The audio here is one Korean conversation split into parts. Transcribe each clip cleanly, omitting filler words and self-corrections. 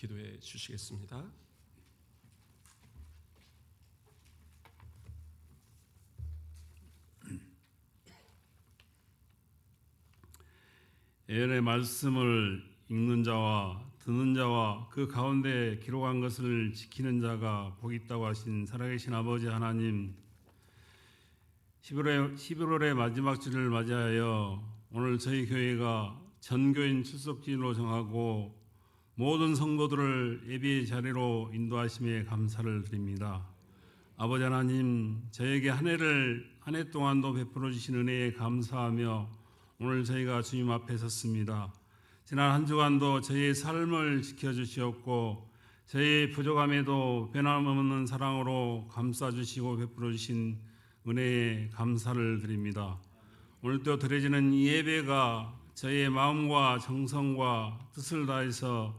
기도해 주시겠습니다. 예언의 말씀을 읽는 자와 듣는 자와 그 가운데 기록한 것을 지키는 자가 복이 있다고 하신 살아계신 아버지 하나님, 11월의 마지막 주를 맞이하여 오늘 저희 교회가 전교인 출석주일로 정하고 모든 성도들을 예배의 자리로 인도하심에 감사를 드립니다. 아버지 하나님, 저에게 한 해 동안도 베풀어 주신 은혜에 감사하며 오늘 저희가 주님 앞에 섰습니다. 지난 한 주간도 저희의 삶을 지켜주시었고 저희의 부족함에도 변함없는 사랑으로 감싸주시고 베풀어 주신 은혜에 감사를 드립니다. 오늘도 드려지는 이 예배가 저희의 마음과 정성과 뜻을 다해서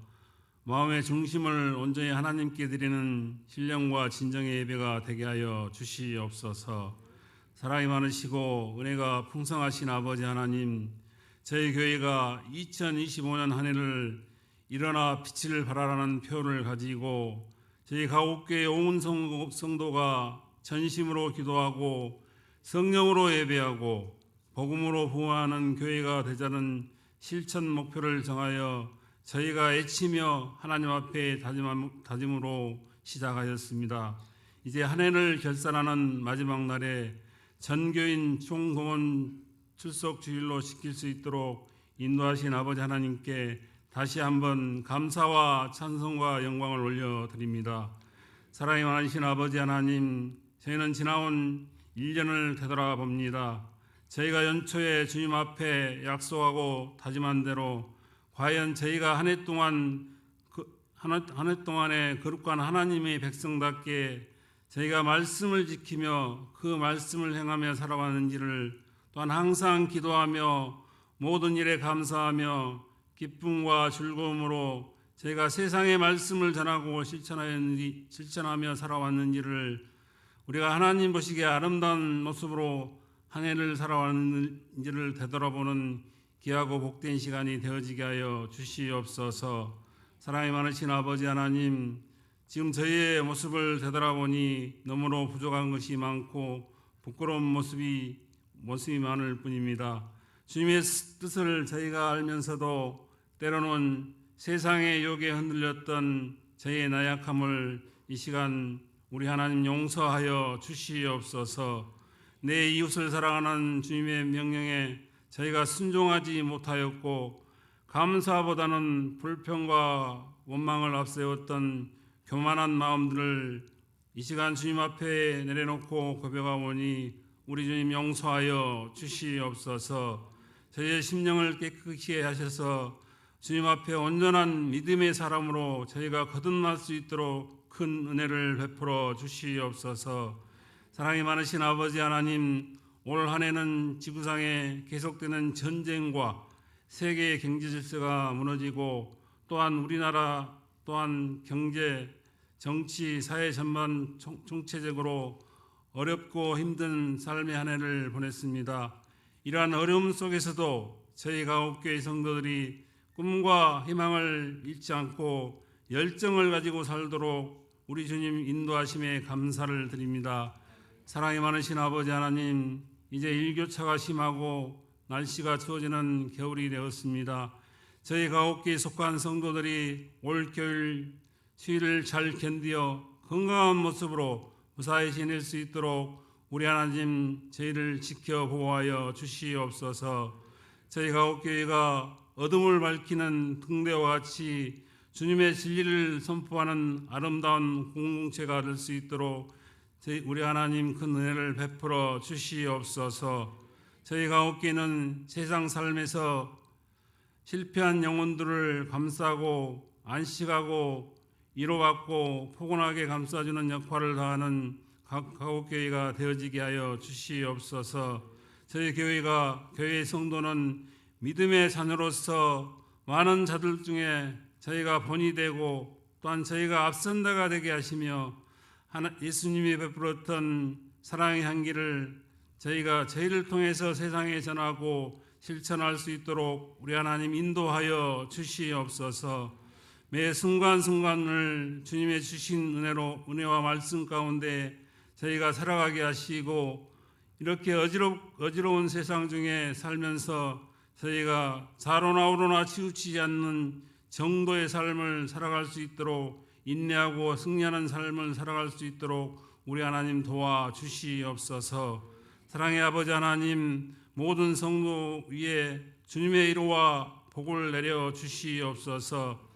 마음의 중심을 온전히 하나님께 드리는 신령과 진정의 예배가 되게 하여 주시옵소서. 사랑이 많으시고 은혜가 풍성하신 아버지 하나님, 저희 교회가 2025년 한 해를 일어나 빛을 발하라는 표를 가지고 저희 가옥교회 온 성도가 전심으로 기도하고 성령으로 예배하고 복음으로 부흥하는 교회가 되자는 실천 목표를 정하여 저희가 애치며 하나님 앞에 다짐으로 시작하였습니다. 이제 한 해를 결산하는 마지막 날에 전교인 총동원 출석 주일로 지킬 수 있도록 인도하신 아버지 하나님께 다시 한번 감사와 찬송과 영광을 올려드립니다. 사랑이 많으신 아버지 하나님, 저희는 지나온 1년을 되돌아봅니다. 저희가 연초에 주님 앞에 약속하고 다짐한 대로 과연 저희가 한 해 동안의 거룩한 하나님의 백성답게 저희가 말씀을 지키며 그 말씀을 행하며 살아왔는지를 또한 항상 기도하며 모든 일에 감사하며 기쁨과 즐거움으로 저희가 세상의 말씀을 전하고 실천하며 살아왔는지를 우리가 하나님 보시기에 아름다운 모습으로 한 해를 살아왔는지를 되돌아보는 귀하고 복된 시간이 되어지게 하여 주시옵소서. 사랑이 많으신 아버지 하나님, 지금 저희의 모습을 되돌아보니 너무나 부족한 것이 많고 부끄러운 모습이 많을 뿐입니다. 주님의 뜻을 저희가 알면서도 때로는 세상의 유혹에 흔들렸던 저희의 나약함을 이 시간 우리 하나님 용서하여 주시옵소서. 내 이웃을 사랑하는 주님의 명령에 저희가 순종하지 못하였고 감사보다는 불평과 원망을 앞세웠던 교만한 마음들을 이 시간 주님 앞에 내려놓고 고백하오니 우리 주님 용서하여 주시옵소서. 저희의 심령을 깨끗이 하셔서 주님 앞에 온전한 믿음의 사람으로 저희가 거듭날 수 있도록 큰 은혜를 베풀어 주시옵소서. 사랑이 많으신 아버지 하나님, 올 한 해는 지구상에 계속되는 전쟁과 세계의 경제 질서가 무너지고 또한 우리나라 또한 경제, 정치, 사회 전반 총체적으로 어렵고 힘든 삶의 한 해를 보냈습니다. 이러한 어려움 속에서도 저희 가옥교회 성도들이 꿈과 희망을 잃지 않고 열정을 가지고 살도록 우리 주님 인도하심에 감사를 드립니다. 사랑이 많으신 아버지 하나님, 이제 일교차가 심하고 날씨가 추워지는 겨울이 되었습니다. 저희 가옥교에 속한 성도들이 올 겨울 추위를 잘 견디어 건강한 모습으로 무사히 지낼 수 있도록 우리 하나님 저희를 지켜 보호하여 주시옵소서. 저희 가옥교회가 어둠을 밝히는 등대와 같이 주님의 진리를 선포하는 아름다운 공동체가 될 수 있도록 우리 하나님 큰 은혜를 베풀어 주시옵소서. 저희 가옥교회는 세상 삶에서 실패한 영혼들을 감싸고 안식하고 위로받고 포근하게 감싸주는 역할을 다하는 가옥교회가 되어지게 하여 주시옵소서. 저희 교회의 성도는 믿음의 자녀로서 많은 자들 중에 저희가 본이 되고 또한 저희가 앞선 자가 되게 하시며 예수님이 베풀었던 사랑의 향기를 저희를 통해서 세상에 전하고 실천할 수 있도록 우리 하나님 인도하여 주시옵소서. 매 순간순간을 주님의 주신 은혜와 말씀 가운데 저희가 살아가게 하시고, 이렇게 어지러운 세상 중에 살면서 저희가 좌로나 우로나 치우치지 않는 정도의 삶을 살아갈 수 있도록, 인내하고 승리하는 삶을 살아갈 수 있도록 우리 하나님 도와주시옵소서. 사랑의 아버지 하나님, 모든 성도 위에 주님의 위로와 복을 내려 주시옵소서.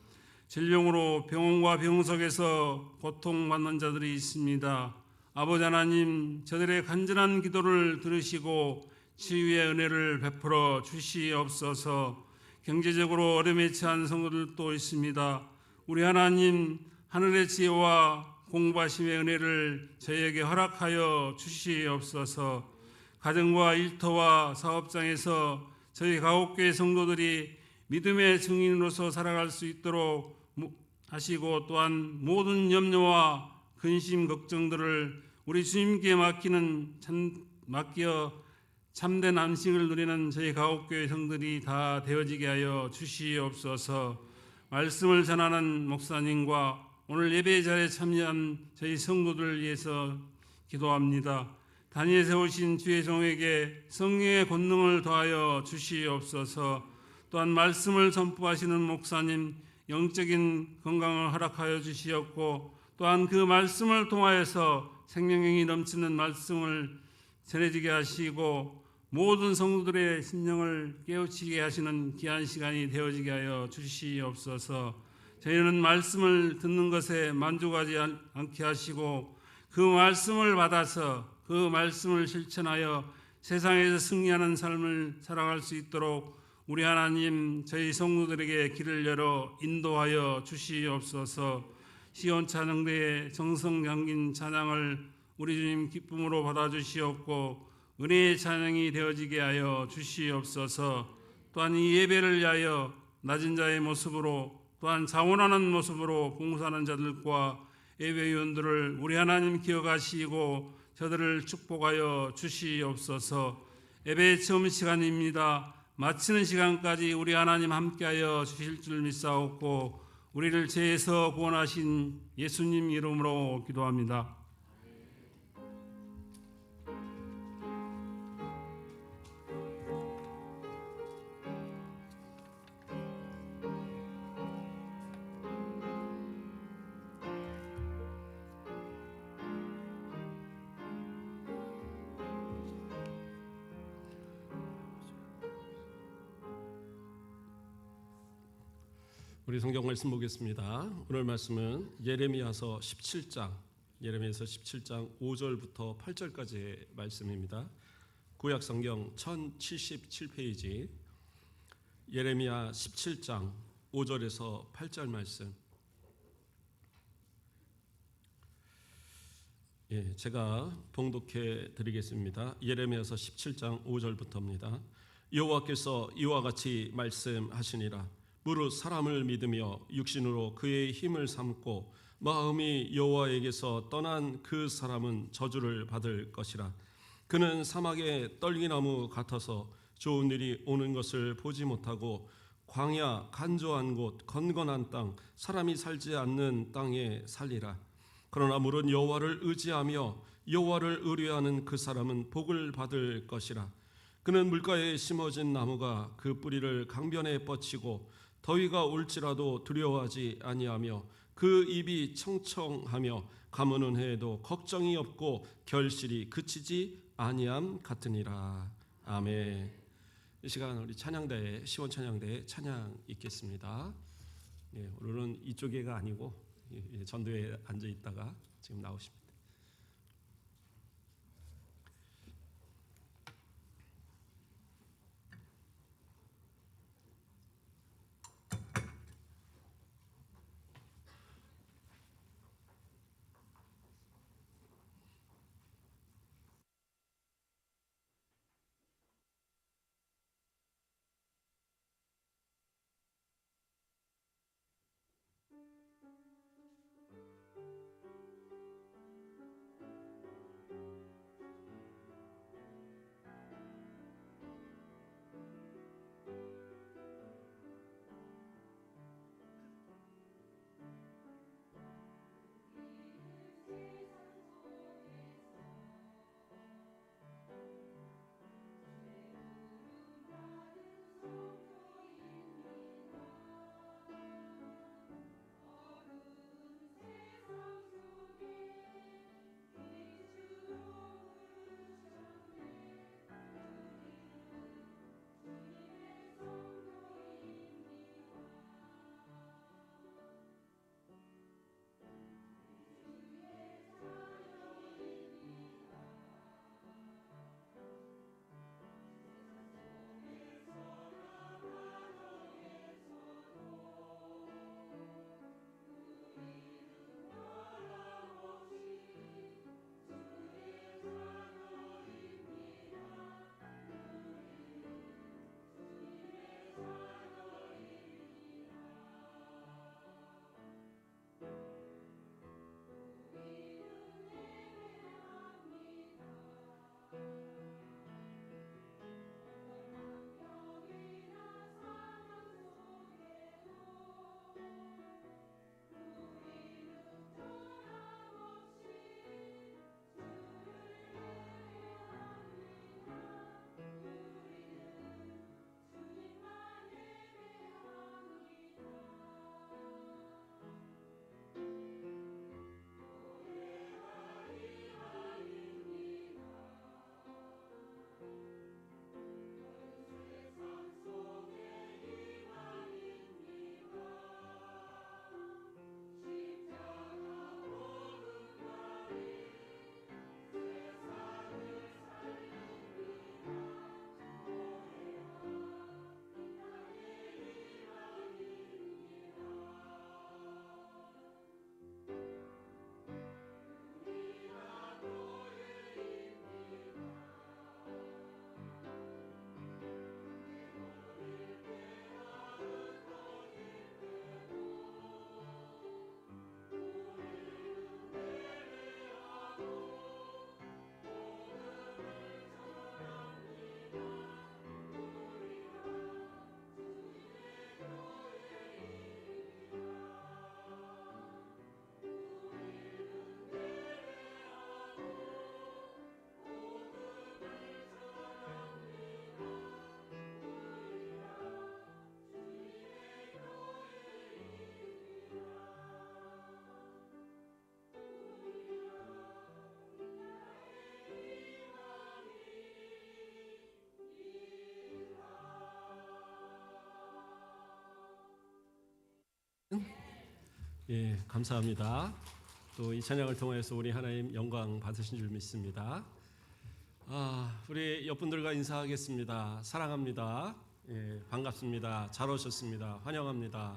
질병으로 병원과 병석에서 고통받는 자들이 있습니다. 아버지 하나님, 저들의 간절한 기도를 들으시고 치유의 은혜를 베풀어 주시옵소서. 경제적으로 어려움에 처한 성도들도 있습니다. 우리 하나님, 하늘의 지혜와 공부하심의 은혜를 저희에게 허락하여 주시옵소서. 가정과 일터와 사업장에서 저희 가옥교회 성도들이 믿음의 증인으로서 살아갈 수 있도록 하시고, 또한 모든 염려와 근심 걱정들을 우리 주님께 맡겨 참된 안식을 누리는 저희 가옥교회 성들이 다 되어지게 하여 주시옵소서. 말씀을 전하는 목사님과 오늘 예배 자리에 참여한 저희 성도들을 위해서 기도합니다. 단위에 세우신 주의 종에게 성령의 권능을 더하여 주시옵소서. 또한 말씀을 선포하시는 목사님 영적인 건강을 허락하여 주시옵고, 또한 그 말씀을 통하여서 생명력이 넘치는 말씀을 전해지게 하시고 모든 성도들의 심령을 깨우치게 하시는 귀한 시간이 되어지게 하여 주시옵소서. 저희는 말씀을 듣는 것에 만족하지 않게 하시고, 그 말씀을 받아서 그 말씀을 실천하여 세상에서 승리하는 삶을 살아갈 수 있도록 우리 하나님, 저희 성도들에게 길을 열어 인도하여 주시옵소서. 시온 찬양대의 정성 담긴 찬양을 우리 주님 기쁨으로 받아주시옵고 은혜의 찬양이 되어지게 하여 주시옵소서. 또한 이 예배를 위하여 낮은 자의 모습으로, 또한 자원하는 모습으로 봉사하는 자들과 예배위원들을 우리 하나님 기억하시고 저들을 축복하여 주시옵소서. 예배 처음 시간입니다. 마치는 시간까지 우리 하나님 함께하여 주실 줄 믿사옵고 우리를 죄에서 구원하신 예수님 이름으로 기도합니다. 우리 성경 말씀 보겠습니다. 오늘 말씀은 예레미야서 17장 5절부터 8절까지의 말씀입니다. 구약 성경 1077페이지 예레미야 17장 5절에서 8절 말씀. 제가 봉독해 드리겠습니다. 예레미야서 17장 5절부터입니다. 여호와께서 이와 같이 말씀하시니라. 무릇 사람을 믿으며 육신으로 그의 힘을 삼고 마음이 여호와에게서 떠난 그 사람은 저주를 받을 것이라. 그는 사막의 떨기나무 같아서 좋은 일이 오는 것을 보지 못하고 광야 간조한 곳 건건한 땅 사람이 살지 않는 땅에 살리라. 그러나 물은 여호와를 의지하며 여호와를 의뢰하는 그 사람은 복을 받을 것이라. 그는 물가에 심어진 나무가 그 뿌리를 강변에 뻗치고 더위가 올지라도 두려워하지 아니하며 그 입이 청청하며 가무는 해에도 걱정이 없고 결실이 그치지 아니함 같으니라. 아멘. 이 시간 우리 찬양대에 시원 찬양대에 찬양 있겠습니다. 오늘은 이쪽에가 아니고 전도에 앉아 있다가 지금 나오십니다. 예, 감사합니다. 또 이 찬양을 통해서 우리 하나님 영광 받으신 줄 믿습니다. 우리 옆분들과 인사하겠습니다. 사랑합니다. 예, 반갑습니다. 잘 오셨습니다. 환영합니다.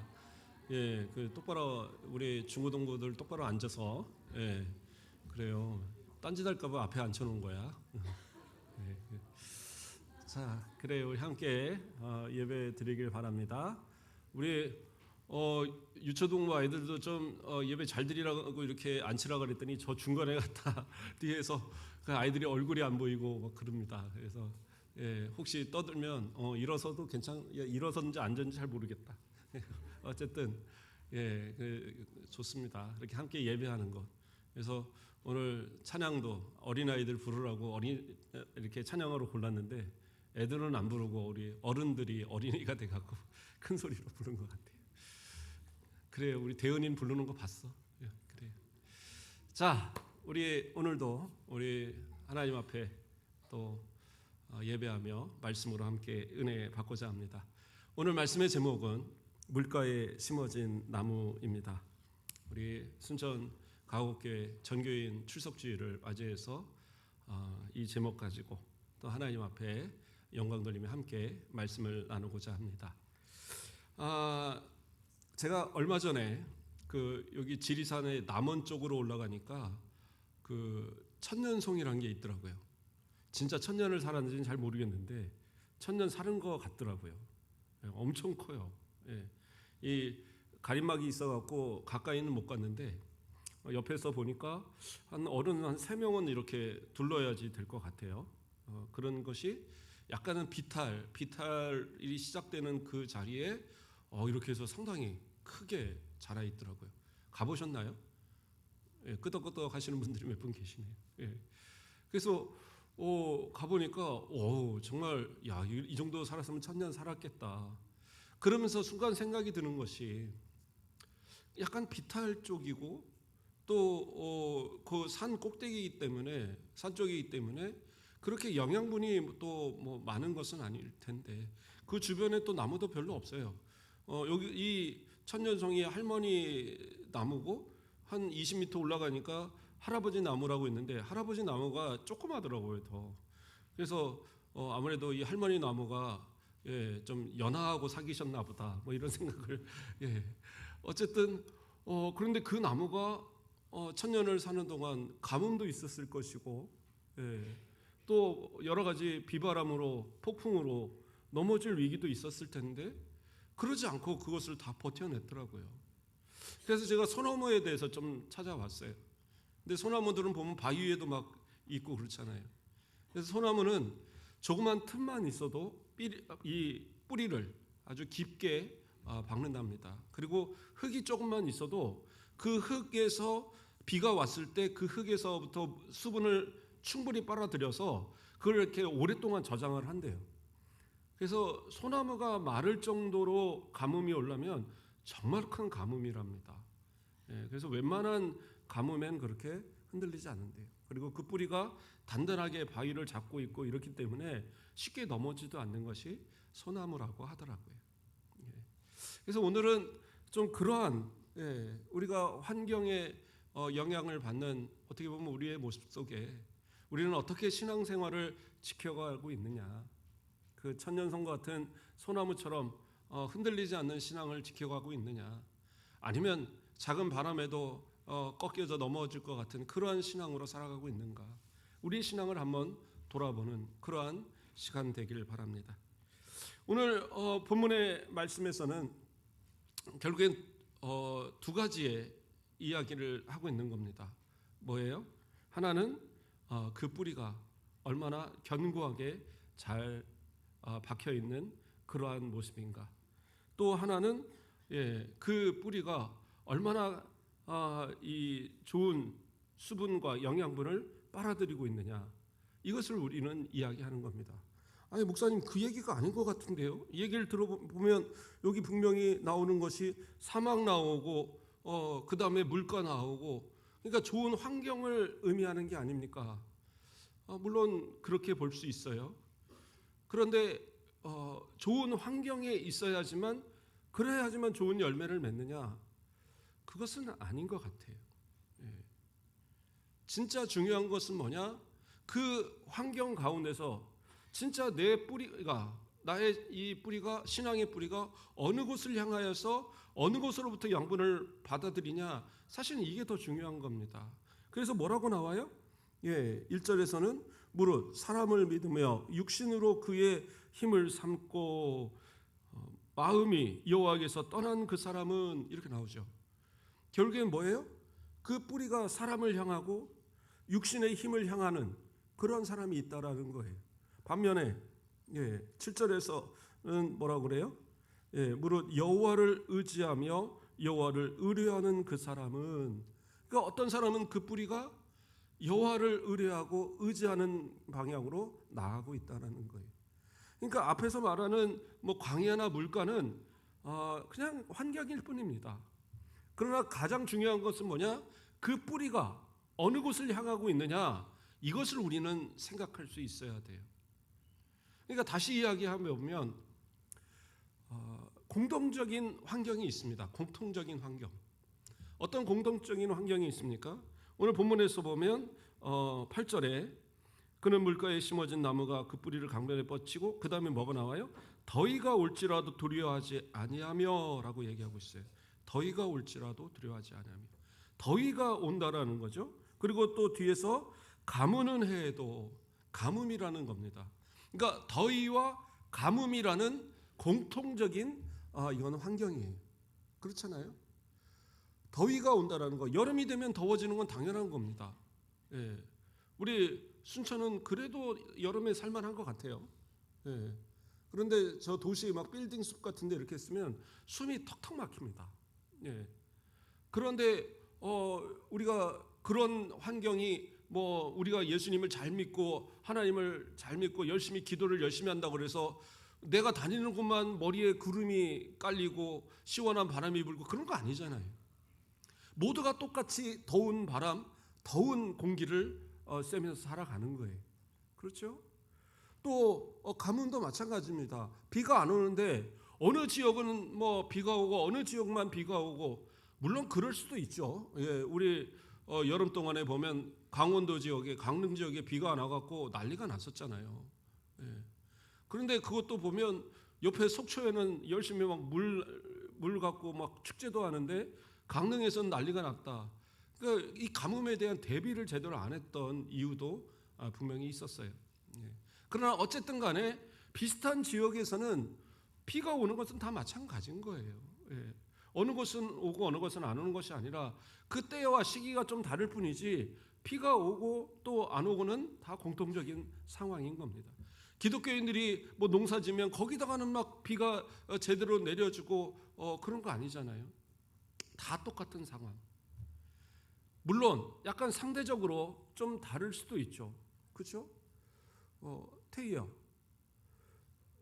예, 똑바로 우리 중고등부들 똑바로 앉아서 예, 그래요. 딴짓할까봐 앞에 앉혀놓은 거야. 예, 자, 그래요. 우리 함께 예배 드리길 바랍니다. 우리 유초동부 아이들도 좀 예배 잘 드리라고 이렇게 앉히라 그랬더니 저 중간에 갔다 뒤에서 그 아이들이 얼굴이 안 보이고 막 그럽니다. 그래서 예, 혹시 떠들면 일어서도 일어섰는지 앉았는지 잘 모르겠다. 어쨌든 예, 좋습니다. 이렇게 함께 예배하는 것. 그래서 오늘 찬양도 어린아이들 부르라고 이렇게 찬양으로 골랐는데 애들은 안 부르고 우리 어른들이 어린이가 돼갖고 큰 소리로 부른 것 같아요. 그래요. 우리 대은인 부르는 거 봤어. 예, 그래요. 자, 우리 오늘도 우리 하나님 앞에 또 예배하며 말씀으로 함께 은혜 받고자 합니다. 오늘 말씀의 제목은 물가에 심어진 나무입니다. 우리 순천 가옥교회 전교인 출석주일을 맞이해서 이 제목 가지고 또 하나님 앞에 영광 돌리며 함께 말씀을 나누고자 합니다. 제가 얼마 전에 여기 지리산의 남원 쪽으로 올라가니까 천년송이라는 게 있더라고요. 진짜 천년을 살았는지는 잘 모르겠는데 천년 사는 것 같더라고요. 엄청 커요. 예. 이 가림막이 있어갖고 가까이는 못 갔는데 옆에서 보니까 어른 한 3명은 이렇게 둘러야지 될 것 같아요. 그런 것이 약간은 비탈이 시작되는 그 자리에 이렇게 해서 상당히 크게 자라 있더라고요. 가보셨나요? 예, 끄덕끄덕 하시는 분들이 몇 분 계시네요. 예. 그래서 가보니까 정말 이 정도 살았으면 천년 살았겠다. 그러면서 순간 생각이 드는 것이 약간 비탈 쪽이고 또 그 산 꼭대기이기 때문에 산 쪽이기 때문에 그렇게 영양분이 또 뭐 많은 것은 아닐 텐데 그 주변에 또 나무도 별로 없어요. 여기 이 천년송이 할머니 나무고 한 20m 올라가니까 할아버지 나무라고 있는데 할아버지 나무가 조그마더라고요. 더. 그래서 아무래도 이 할머니 나무가 예, 좀 연하하고 사귀셨나 보다 뭐 이런 생각을 예. 어쨌든 그런데 그 나무가 천년을 사는 동안 가뭄도 있었을 것이고 예, 또 여러 가지 비바람으로 폭풍으로 넘어질 위기도 있었을 텐데 그러지 않고 그것을 다 버텨냈더라고요. 그래서 제가 소나무에 대해서 좀 찾아봤어요. 근데 소나무들은 보면 바위 위에도 막 있고 그렇잖아요. 그래서 소나무는 조그만 틈만 있어도 이 뿌리를 아주 깊게 박는답니다. 그리고 흙이 조금만 있어도 그 흙에서 비가 왔을 때 그 흙에서부터 수분을 충분히 빨아들여서 그걸 이렇게 오랫동안 저장을 한대요. 그래서 소나무가 마를 정도로 가뭄이 오려면 정말 큰 가뭄이랍니다. 예, 그래서 웬만한 가뭄엔 그렇게 흔들리지 않는데요. 그리고 그 뿌리가 단단하게 바위를 잡고 있고 이렇기 때문에 쉽게 넘어지도 않는 것이 소나무라고 하더라고요. 예. 그래서 오늘은 좀 그러한 우리가 환경에 영향을 받는 어떻게 보면 우리의 모습 속에 우리는 어떻게 신앙생활을 지켜가고 있느냐, 그 천년송과 같은 소나무처럼 흔들리지 않는 신앙을 지켜가고 있느냐, 아니면 작은 바람에도 꺾여져 넘어질 것 같은 그러한 신앙으로 살아가고 있는가, 우리의 신앙을 한번 돌아보는 그러한 시간 되기를 바랍니다. 오늘 본문의 말씀에서는 결국엔 두 가지의 이야기를 하고 있는 겁니다. 뭐예요? 하나는 그 뿌리가 얼마나 견고하게 잘 박혀 있는 그러한 모습인가. 또 하나는 그 뿌리가 얼마나 이 좋은 수분과 영양분을 빨아들이고 있느냐. 이것을 우리는 이야기하는 겁니다. 아니 목사님 그 얘기가 아닌 것 같은데요. 이 얘기를 들어보면 여기 분명히 나오는 것이 사막 나오고 그 다음에 물가 나오고 그러니까 좋은 환경을 의미하는 게 아닙니까? 물론 그렇게 볼 수 있어요. 그런데 좋은 환경에 있어야지만 그래야지만 좋은 열매를 맺느냐? 그것은 아닌 것 같아요. 예. 진짜 중요한 것은 뭐냐? 그 환경 가운데서 진짜 내 뿌리가, 나의 이 뿌리가, 신앙의 뿌리가 어느 곳을 향하여서 어느 곳으로부터 양분을 받아들이냐, 사실은 이게 더 중요한 겁니다. 그래서 뭐라고 나와요? 1절에서는 무릇 사람을 믿으며 육신으로 그의 힘을 삼고 마음이 여호와께서 떠난 그 사람은, 이렇게 나오죠. 결국엔 뭐예요? 그 뿌리가 사람을 향하고 육신의 힘을 향하는 그런 사람이 있다라는 거예요. 반면에 7절에서는 뭐라고 그래요? 무릇 여호와를 의지하며 여호와를 의뢰하는 그 사람은, 그러니까 어떤 사람은 그 뿌리가 여호와를 의뢰하고 의지하는 방향으로 나아가고 있다는 거예요. 그러니까 앞에서 말하는 뭐 광야나 물가는 그냥 환경일 뿐입니다. 그러나 가장 중요한 것은 뭐냐? 그 뿌리가 어느 곳을 향하고 있느냐, 이것을 우리는 생각할 수 있어야 돼요. 그러니까 다시 이야기하면 공동적인 환경이 있습니다. 공통적인 환경. 어떤 공동적인 환경이 있습니까? 오늘 본문에서 보면 8절에 그는 물가에 심어진 나무가 그 뿌리를 강변에 뻗치고, 그 다음에 뭐가 나와요? 더위가 올지라도 두려워하지 아니하며 라고 얘기하고 있어요. 더위가 올지라도 두려워하지 아니하며. 더위가 온다라는 거죠. 그리고 또 뒤에서 가뭄은 해도, 가뭄이라는 겁니다. 그러니까 더위와 가뭄이라는 공통적인 이건 환경이에요. 그렇잖아요. 더위가 온다라는 거, 여름이 되면 더워지는 건 당연한 겁니다. 우리 순천은 그래도 여름에 살만한 것 같아요. 그런데 저 도시 막 빌딩 숲 같은데 이렇게 있으면 숨이 턱턱 막힙니다. 그런데 우리가 그런 환경이, 뭐 우리가 예수님을 잘 믿고 하나님을 잘 믿고 열심히 기도를 열심히 한다고 그래서 내가 다니는 곳만 머리에 구름이 깔리고 시원한 바람이 불고 그런 거 아니잖아요. 모두가 똑같이 더운 바람, 더운 공기를 쐬면서 살아가는 거예요. 그렇죠? 또 가뭄도 마찬가지입니다. 비가 안 오는데 어느 지역은 뭐 비가 오고 어느 지역만 비가 오고, 물론 그럴 수도 있죠. 우리 여름 동안에 보면 강원도 지역에, 강릉 지역에 비가 안 와갖고 난리가 났었잖아요. 그런데 그것도 보면 옆에 속초에는 열심히 막 물 갖고 막 축제도 하는데 강릉에서는 난리가 났다. 그러니까 이 가뭄에 대한 대비를 제대로 안 했던 이유도 분명히 있었어요. 그러나 어쨌든 간에 비슷한 지역에서는 비가 오는 것은 다 마찬가지인 거예요. 어느 곳은 오고 어느 곳은 안 오는 것이 아니라 그 때와 시기가 좀 다를 뿐이지, 비가 오고 또 안 오고는 다 공통적인 상황인 겁니다. 기독교인들이 뭐 농사 지면 거기다가는 막 비가 제대로 내려주고 그런 거 아니잖아요. 다 똑같은 상황. 물론 약간 상대적으로 좀 다를 수도 있죠. 그렇죠? 태희야,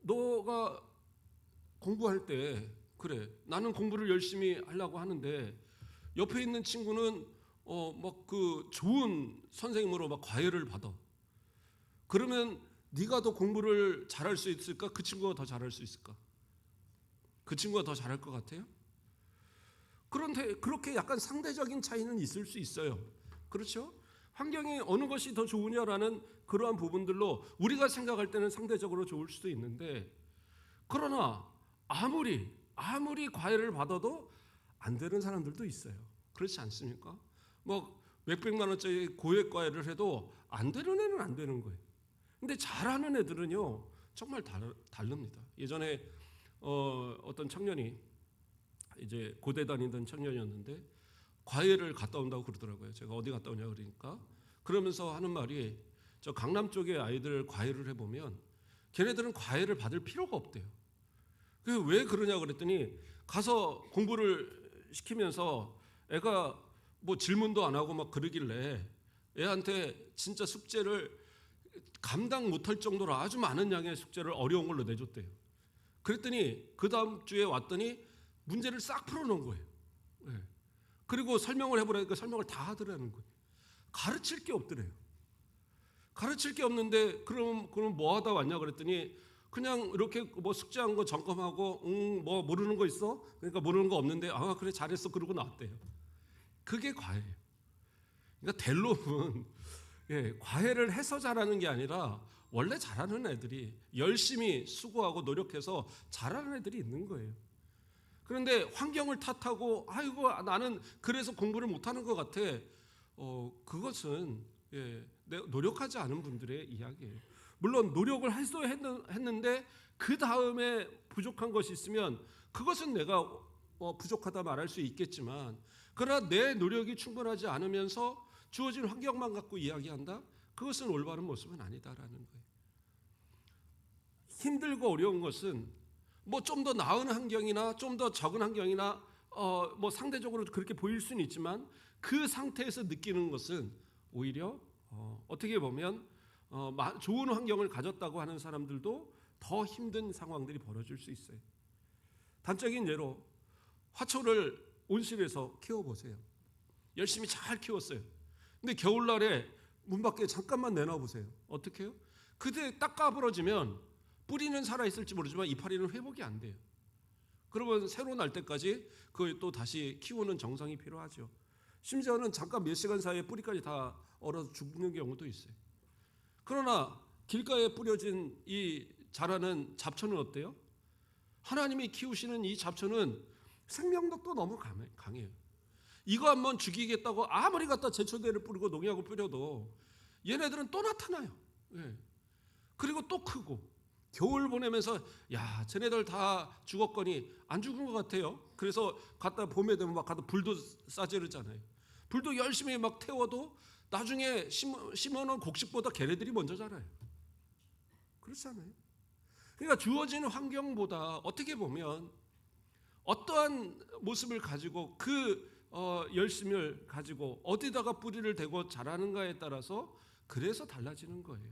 너가 공부할 때, 그래, 나는 공부를 열심히 하려고 하는데 옆에 있는 친구는 막 그 좋은 선생님으로 막 과외를 받아. 그러면 네가 더 공부를 잘할 수 있을까? 그 친구가 더 잘할 수 있을까? 그 친구가 더 잘할 것 같아요? 그런데 그렇게 약간 상대적인 차이는 있을 수 있어요. 그렇죠? 환경이 어느 것이 더 좋으냐라는 그러한 부분들로 우리가 생각할 때는 상대적으로 좋을 수도 있는데, 그러나 아무리 과외를 받아도 안 되는 사람들도 있어요. 그렇지 않습니까? 뭐 몇백만 원짜리 고액 과외를 해도 안 되는 애는 안 되는 거예요. 근데 잘하는 애들은요 정말 다릅니다. 예전에 어떤 청년이, 이제 고대 다니던 청년이었는데 과외를 갔다 온다고 그러더라고요. 제가 어디 갔다 오냐 그러니까, 그러면서 하는 말이, 저 강남 쪽에 아이들 과외를 해보면 걔네들은 과외를 받을 필요가 없대요. 왜 그러냐 그랬더니, 가서 공부를 시키면서 애가 뭐 질문도 안 하고 막 그러길래 애한테 진짜 숙제를 감당 못할 정도로 아주 많은 양의 숙제를 어려운 걸로 내줬대요. 그랬더니 그 다음 주에 왔더니 문제를 싹 풀어놓은 거예요. 그리고 설명을 해보라니까 설명을 다 하더라는 거예요. 가르칠 게 없더래요. 가르칠 게 없는데 그럼 뭐 하다 왔냐 그랬더니, 그냥 이렇게 뭐 숙제한 거 점검하고 뭐 모르는 거 있어? 그러니까 모르는 거 없는데, 아 그래 잘했어 그러고 나왔대요. 그게 과외예요. 그러니까 델롬은 과외를 해서 잘하는 게 아니라 원래 잘하는 애들이 열심히 수고하고 노력해서 잘하는 애들이 있는 거예요. 그런데 환경을 탓하고 아이고 나는 그래서 공부를 못하는 것 같아. 그것은 노력하지 않은 분들의 이야기예요. 물론 노력을 했는데 그 다음에 부족한 것이 있으면 그것은 내가 부족하다 말할 수 있겠지만, 그러나 내 노력이 충분하지 않으면서 주어진 환경만 갖고 이야기한다? 그것은 올바른 모습은 아니다라는 거예요. 힘들고 어려운 것은 뭐 좀 더 나은 환경이나 좀 더 적은 환경이나 뭐 상대적으로 그렇게 보일 수는 있지만, 그 상태에서 느끼는 것은 오히려 어떻게 보면 좋은 환경을 가졌다고 하는 사람들도 더 힘든 상황들이 벌어질 수 있어요. 단적인 예로 화초를 온실에서 키워보세요. 열심히 잘 키웠어요. 근데 겨울날에 문 밖에 잠깐만 내놔보세요. 어떻게 해요? 그때 딱 까부러지면 뿌리는 살아있을지 모르지만 이파리는 회복이 안 돼요. 그러면 새로 날 때까지 그걸 또 다시 키우는 정성이 필요하죠. 심지어는 잠깐 몇 시간 사이에 뿌리까지 다 얼어서 죽는 경우도 있어요. 그러나 길가에 뿌려진 이 자라는 잡초는 어때요? 하나님이 키우시는 이 잡초는 생명력도 너무 강해요. 이거 한번 죽이겠다고 아무리 갖다 제초제를 뿌리고 농약을 뿌려도 얘네들은 또 나타나요. 그리고 또 크고, 겨울 보내면서 야 쟤네들 다 죽었거니 안 죽은 것 같아요. 그래서 갖다 봄에 되면 막 갖다 불도 싸지르잖아요. 불도 열심히 막 태워도 나중에 심어놓은 곡식보다 걔네들이 먼저 자라요. 그렇잖아요. 그러니까 주어지는 환경보다 어떻게 보면 어떠한 모습을 가지고 그 열심을 가지고 어디다가 뿌리를 대고 자라는가에 따라서 그래서 달라지는 거예요.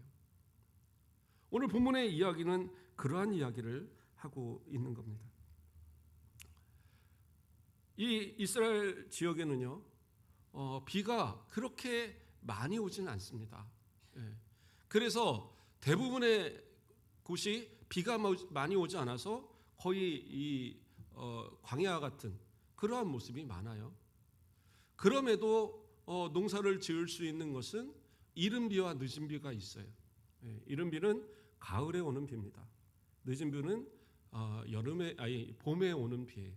오늘 본문의 이야기는 그러한 이야기를 하고 있는 겁니다. 이 이스라엘 지역에는요, 비가 그렇게 많이 오지는 않습니다. 그래서 대부분의 곳이 비가 많이 오지 않아서 거의 이 광야 같은 그러한 모습이 많아요. 그럼에도 농사를 지을 수 있는 것은 이른 비와 늦은 비가 있어요. 이른 비는 가을에 오는 비입니다. 늦은 비는 봄에 오는 비예요.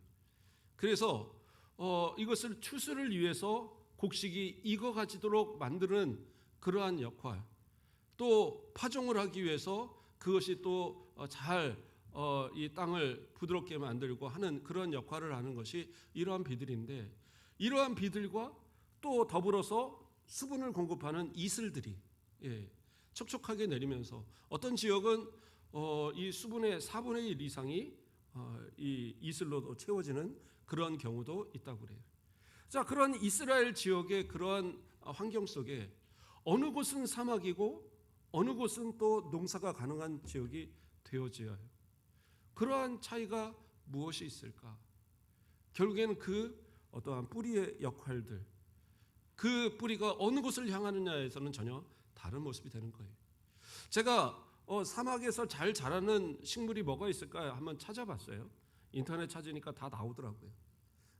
그래서 이것을 추수를 위해서 곡식이 익어가지도록 만드는 그러한 역할, 또 파종을 하기 위해서 그것이 또 잘 이 땅을 부드럽게 만들고 하는 그런 역할을 하는 것이 이러한 비들인데, 이러한 비들과 또 더불어서 수분을 공급하는 이슬들이 촉촉하게 내리면서 어떤 지역은 이 수분의 4분의 1 이상이 이 이슬로 채워지는 그런 경우도 있다고 그래요. 자, 그런 이스라엘 지역의 그러한 환경 속에 어느 곳은 사막이고 어느 곳은 또 농사가 가능한 지역이 되어져야 해요. 그러한 차이가 무엇이 있을까? 결국에는 그 어떠한 뿌리의 역할들, 그 뿌리가 어느 곳을 향하느냐에서는 전혀 다른 모습이 되는 거예요. 제가 사막에서 잘 자라는 식물이 뭐가 있을까 한번 찾아봤어요. 인터넷 찾으니까 다 나오더라고요.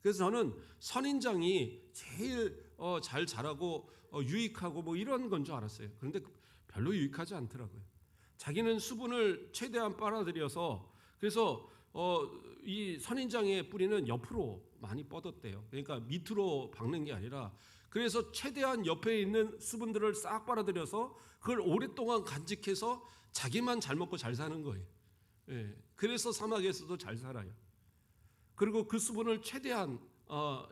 그래서 저는 선인장이 제일 잘 자라고 유익하고 뭐 이런 건 줄 알았어요. 그런데 별로 유익하지 않더라고요. 자기는 수분을 최대한 빨아들여서, 그래서 이 선인장의 뿌리는 옆으로 많이 뻗었대요. 그러니까 밑으로 박는 게 아니라, 그래서 최대한 옆에 있는 수분들을 싹 빨아들여서 그걸 오랫동안 간직해서 자기만 잘 먹고 잘 사는 거예요. 그래서 사막에서도 잘 살아요. 그리고 그 수분을 최대한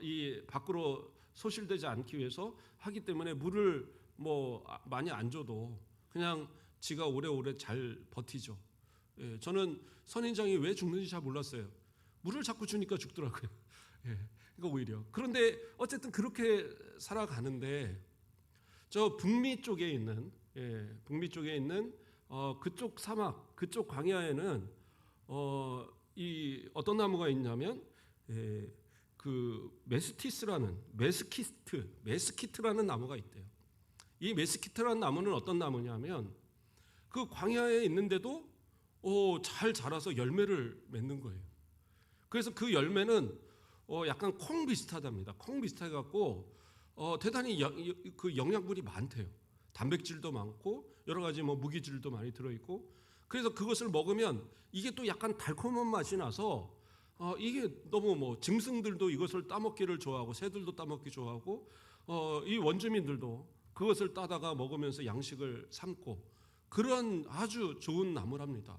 이 밖으로 소실되지 않기 위해서 하기 때문에 물을 뭐 많이 안 줘도 그냥 지가 오래오래 잘 버티죠. 저는 선인장이 왜 죽는지 잘 몰랐어요. 물을 자꾸 주니까 죽더라고요. 그러니까 오히려. 그런데 어쨌든 그렇게 살아가는데, 저 북미 쪽에 있는 그쪽 사막, 그쪽 광야에는 이 어떤 나무가 있냐면 그 메스키트라는 나무가 있대요. 이 메스키트라는 나무는 어떤 나무냐면 그 광야에 있는데도 잘 자라서 열매를 맺는 거예요. 그래서 그 열매는 약간 콩 비슷하답니다. 콩 비슷해 갖고 대단히 그 영양분이 많대요. 단백질도 많고 여러 가지 뭐 무기질도 많이 들어 있고, 그래서 그것을 먹으면 이게 또 약간 달콤한 맛이 나서 이게 너무 뭐 짐승들도 이것을 따먹기를 좋아하고 새들도 따먹기 좋아하고 이 원주민들도 그것을 따다가 먹으면서 양식을 삼고, 그런 아주 좋은 나무랍니다.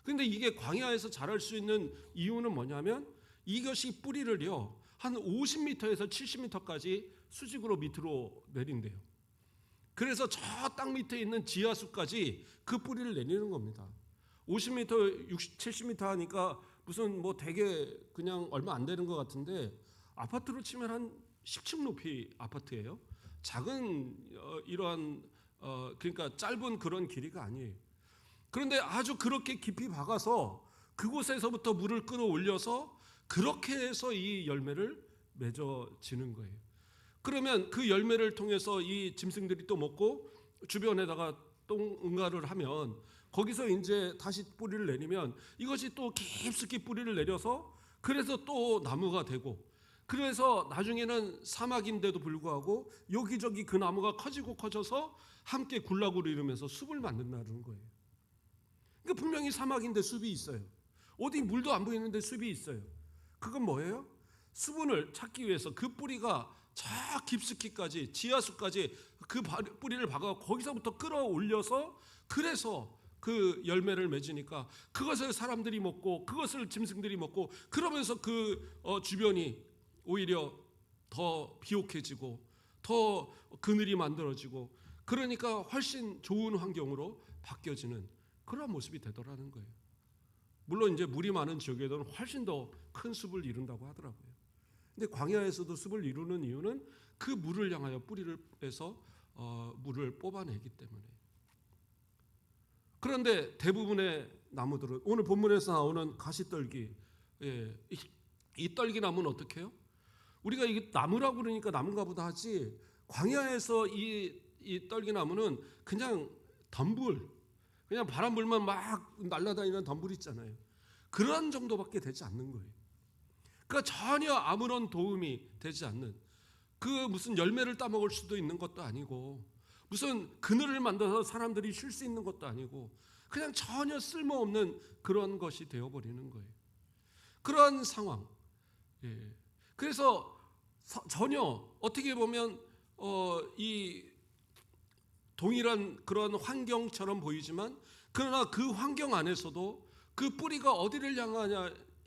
그런데 이게 광야에서 자랄 수 있는 이유는 뭐냐면 이것이 뿌리를요 한 50m에서 70m까지 수직으로 밑으로 내린대요. 그래서 저 땅 밑에 있는 지하수까지 그 뿌리를 내리는 겁니다. 50m, 60, 70m 하니까 무슨 뭐 되게 그냥 얼마 안 되는 것 같은데, 아파트로 치면 한 10층 높이 아파트예요. 작은 이러한 그러니까 짧은 그런 길이가 아니에요. 그런데 아주 그렇게 깊이 박아서 그곳에서부터 물을 끌어올려서 그렇게 해서 이 열매를 맺어지는 거예요. 그러면 그 열매를 통해서 이 짐승들이 또 먹고 주변에다가 똥응가를 하면 거기서 이제 다시 뿌리를 내리면 이것이 또 깊숙이 뿌리를 내려서 그래서 또 나무가 되고, 그래서 나중에는 사막인데도 불구하고 여기저기 그 나무가 커지고 커져서 함께 군락으로 이루면서 숲을 만든다는 거예요. 그러니까 분명히 사막인데 숲이 있어요. 어디 물도 안 보이는데 숲이 있어요. 그건 뭐예요? 수분을 찾기 위해서 그 뿌리가 저 깊숙이까지 지하수까지 그 뿌리를 박아 거기서부터 끌어올려서 그래서 그 열매를 맺으니까 그것을 사람들이 먹고 그것을 짐승들이 먹고, 그러면서 그 주변이 오히려 더 비옥해지고 더 그늘이 만들어지고, 그러니까 훨씬 좋은 환경으로 바뀌어지는 그런 모습이 되더라는 거예요. 물론 이제 물이 많은 지역에서는 훨씬 더 큰 숲을 이룬다고 하더라고요. 근데 광야에서도 숲을 이루는 이유는 그 물을 향하여 뿌리를 빼서 물을 뽑아내기 때문에. 그런데 대부분의 나무들은 오늘 본문에서 나오는 가시떨기, 이 떨기나무는 어떻게 해요? 우리가 이게 나무라고 그러니까 나무인가 보다 하지, 광야에서 이 떨기나무는 그냥 덤불, 그냥 바람 불면 막 날아다니는 덤불 있잖아요. 그런 정도밖에 되지 않는 거예요. 그러니까 전혀 아무런 도움이 되지 않는, 그 무슨 열매를 따먹을 수도 있는 것도 아니고 무슨 그늘을 만들어서 사람들이 쉴 수 있는 것도 아니고 그냥 전혀 쓸모없는 그런 것이 되어버리는 거예요. 그런 상황. 그래서 전혀 어떻게 보면 이 동일한 그런 환경처럼 보이지만, 그러나 그 환경 안에서도 그 뿌리가 어디를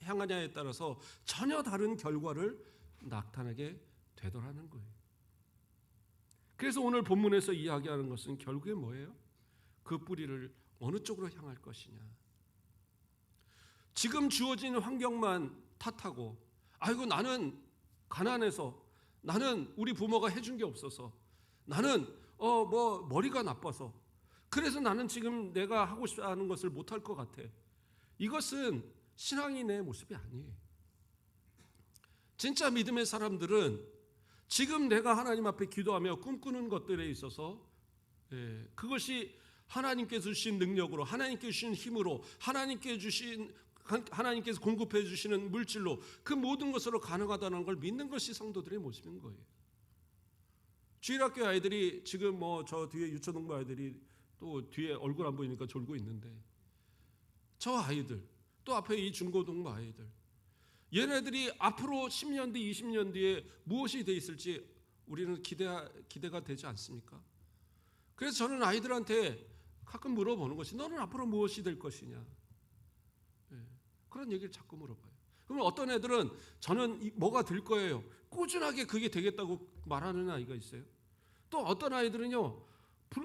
향하냐에 따라서 전혀 다른 결과를 나타내게 되더라는 거예요. 그래서 오늘 본문에서 이야기하는 것은 결국에 뭐예요? 그 뿌리를 어느 쪽으로 향할 것이냐. 지금 주어진 환경만 탓하고, 아이고 나는 가난해서, 나는 우리 부모가 해준 게 없어서, 나는 뭐 머리가 나빠서, 그래서 나는 지금 내가 하고 싶어 하는 것을 못할 것 같아. 이것은 신앙인의 모습이 아니에요. 진짜 믿음의 사람들은 지금 내가 하나님 앞에 기도하며 꿈꾸는 것들에 있어서 그것이 하나님께서 주신 능력으로, 하나님께서 주신 힘으로, 하나님께서 공급해 주시는 물질로 그 모든 것으로 가능하다는 걸 믿는 것이 성도들의 모습인 거예요. 주일학교 아이들이 지금 뭐 저 뒤에 유초동부 아이들이 또 뒤에 얼굴 안 보이니까 졸고 있는데, 저 아이들 또 앞에 이 중고동부 아이들, 얘네들이 앞으로 10년 뒤 20년 뒤에 무엇이 돼 있을지 우리는 기대가 되지 않습니까? 그래서 저는 아이들한테 가끔 물어보는 것이, 너는 앞으로 무엇이 될 것이냐, 그런 얘기를 자꾸 물어봐요. 그러면 어떤 애들은 저는 뭐가 될 거예요, 꾸준하게 그게 되겠다고 말하는 아이가 있어요. 또 어떤 아이들은요,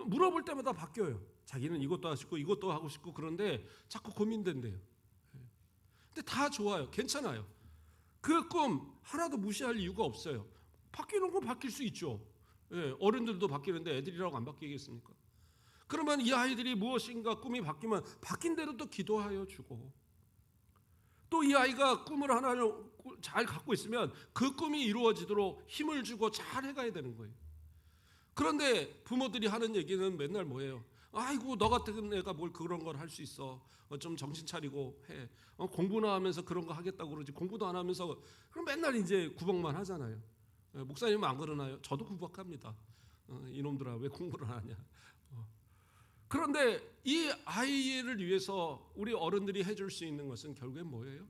물어볼 때마다 바뀌어요. 자기는 이것도 하고 싶고 이것도 하고 싶고, 그런데 자꾸 고민된대요. 근데 다 좋아요. 괜찮아요. 그 꿈 하나도 무시할 이유가 없어요. 바뀌는 건 바뀔 수 있죠. 어른들도 바뀌는데 애들이라고 안 바뀌겠습니까? 그러면 이 아이들이 무엇인가 꿈이 바뀌면 바뀐 대로 또 기도하여 주고, 또 이 아이가 꿈을 하나를 잘 갖고 있으면 그 꿈이 이루어지도록 힘을 주고 잘 해가야 되는 거예요. 그런데 부모들이 하는 얘기는 맨날 뭐예요? 아이고 너 같은 애가 뭘 그런 걸 할 수 있어. 좀 정신 차리고 해. 공부나 하면서 그런 거 하겠다고 그러지. 공부도 안 하면서 그럼 맨날 이제 구박만 하잖아요. 목사님은 안 그러나요? 저도 구박합니다. 이놈들아 왜 공부를 안 하냐. 그런데 이 아이를 위해서 우리 어른들이 해줄 수 있는 것은 결국엔 뭐예요?